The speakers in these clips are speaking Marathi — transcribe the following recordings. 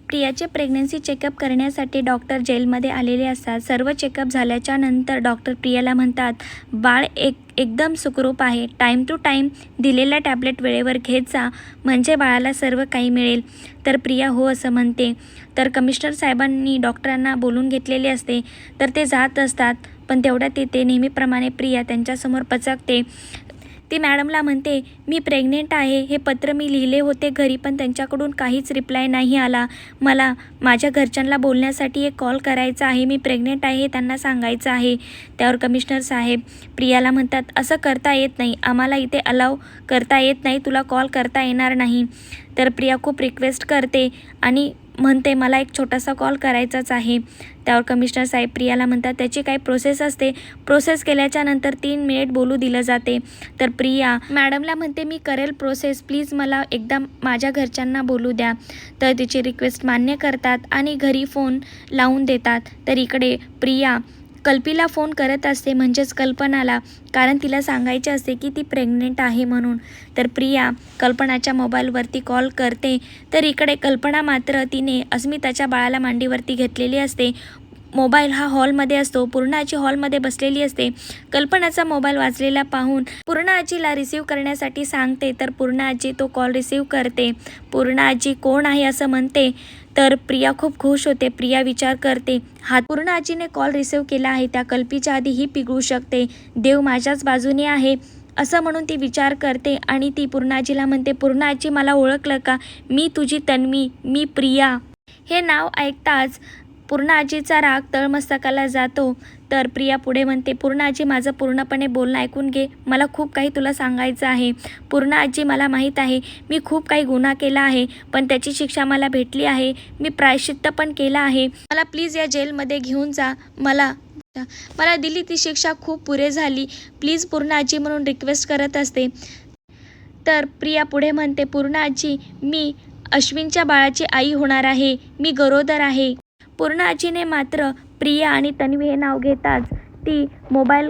प्रियाचे प्रेग्नन्सी चेकअप करण्यासाठी डॉक्टर जेलमध्ये आलेले असतात। सर्व चेकअप झाल्याच्या नंतर डॉक्टर प्रियाला म्हणतात, बाळ एकदम सुखरूप आहे। टाईम टू टाईम दिलेला टॅबलेट वेळेवर घेत जा, म्हणजे बाळाला सर्व काही मिळेल। तर प्रिया हो असं म्हणते। तर कमिशनर साहेबांनी डॉक्टरांना बोलून घेतलेले असते, तर ते जात असतात। पण तेवढ्यात तिथे नेहमीप्रमाणे प्रिया त्यांच्यासमोर पचकते। ती मॅडमला म्हणते, मी प्रेग्नेंट आहे, हे पत्र मी लिहिले होते घरी, पण त्यांच्याकडून काहीच रिप्लाय नाही आला। मला माझ्या घरच्यांना बोलण्यासाठी एक कॉल करायचा आहे, मी प्रेग्नेंट आहे हे त्यांना सांगायचं आहे। त्यावर कमिशनर साहेब प्रियाला म्हणतात, असं करता येत नाही, आम्हाला इथे अलाव करता येत नाही, तुला कॉल करता येणार नाही। तर प्रिया खूप रिक्वेस्ट करते आणि म्हणते, मला एक छोटासा कॉल करायचाच आहे। त्यावर कमिशनर साहेब प्रियाला म्हणतात, त्याची काही प्रोसेस असते, प्रोसेस केल्याच्या नंतर 3 मिनिट बोलू दिलं जाते। तर प्रिया मॅडमला म्हणते, मी करेल प्रोसेस, प्लीज मला एकदा माझ्या घरच्यांना बोलू द्या। तर तिची रिक्वेस्ट मान्य करतात आणि घरी फोन लावून देतात। तर इकडे प्रिया कल्पीला फोन करत असते, म्हणजेच कल्पनाला, कारण तिला सांगायचे असते की ती प्रेग्नेंट आहे म्हणून। तर प्रिया कल्पनाच्या मोबाईलवरती कॉल करते। तर इकडे कल्पना मात्र तिने अस्मिताच्या बाळाला मांडीवरती घेतलेली असते। मोबाईल हा हॉलमध्ये असतो, पूर्ण आजी हॉलमध्ये बसलेली असते। कल्पनाचा मोबाईल वाजलेला पाहून पूर्ण आजीला रिसीव करण्यासाठी सांगते। तर पूर्ण आजी तो कॉल रिसीव करते। पूर्ण आजी कोण आहे असं म्हणते। तर प्रिया खूप खुश होते। प्रिया विचार करते, हा पूर्ण आजीने कॉल रिसीव केला आहे, त्या कल्पीच्या आधी ही पिघळू शकते, देव माझ्याच बाजूने आहे असं म्हणून ती विचार करते। आणि ती पूर्ण आजीला म्हणते, पूर्ण आजी मला ओळखलं का, मी तुझी तन्वी, मी प्रिया। हे नाव ऐकताच पूर्ण आजीचा राग तळमस्तकाला जातो। तर प्रिया पुढे म्हणते, पूर्ण आजी माझं पूर्णपणे बोलणं ऐकून घे, मला खूप काही तुला सांगायचं आहे। पूर्ण आजी मला माहीत आहे, मी खूप काही गुन्हा केला आहे, पण त्याची शिक्षा मला भेटली आहे, मी प्रायश्चित्त पण केलं आहे, मला प्लीज या जेलमध्ये घेऊन जा, मला दिली ती शिक्षा खूप पुरे झाली, प्लीज पूर्ण आजी म्हणून रिक्वेस्ट करत असते। तर प्रिया पुढे म्हणते, पूर्ण आजी मी अश्विनच्या बाळाची आई होणार आहे, मी गरोदर आहे। पूर्ण आजीने मात्र प्रिया आणि तन्वी हे नाव घेताच ती मोबाईल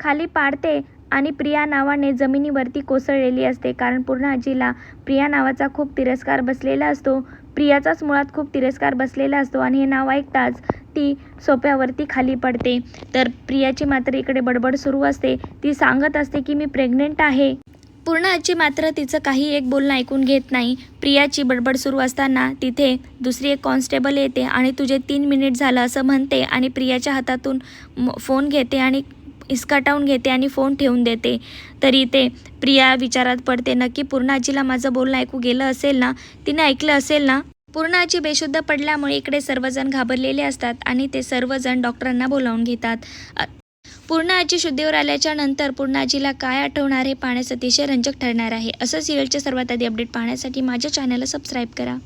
खाली पाडते आणि प्रिया नावाने जमिनीवरती कोसळलेली असते। कारण पूर्ण आजीला प्रिया नावाचा खूप तिरस्कार बसलेला असतो, प्रियाचाच मुळात खूप तिरस्कार बसलेला असतो आणि हे नाव ऐकताच ती सोफ्यावरती खाली पडते। तर प्रियाची मात्र इकडे बडबड सुरू असते, ती सांगत असते की मी प्रेग्नेंट आहे। पूर्ण आजी मात्र तिचं काही एक बोलणं ऐकून घेत नाही। प्रियाची बडबड सुरू असताना तिथे दुसरी एक कॉन्स्टेबल येते आणि तुझे 3 मिनिट झालं असं म्हणते आणि प्रियाच्या हातातून फोन घेते आणि हिसकावून घेते आणि फोन ठेवून देते। तरी ते प्रिया विचारात पडते, नक्की पूर्ण आजीला माझं बोलणं ऐकू गेलं असेल ना, तिने ऐकलं असेल ना। पूर्ण आजी बेशुद्ध पडल्यामुळे इकडे सर्वजण घाबरलेले असतात आणि ते सर्वजण डॉक्टरांना बोलावून घेतात। पूर्ण आजी शुद्धीवर आल्याच्या नंतर पूर्ण आजीला काय आठवणार हे पाहण्यास अतिशय रंजक ठरणार आहे। असं सिरियलचे सर्वात आधी अपडेट पाहण्यासाठी माझ्या चॅनलला सबस्क्राईब करा।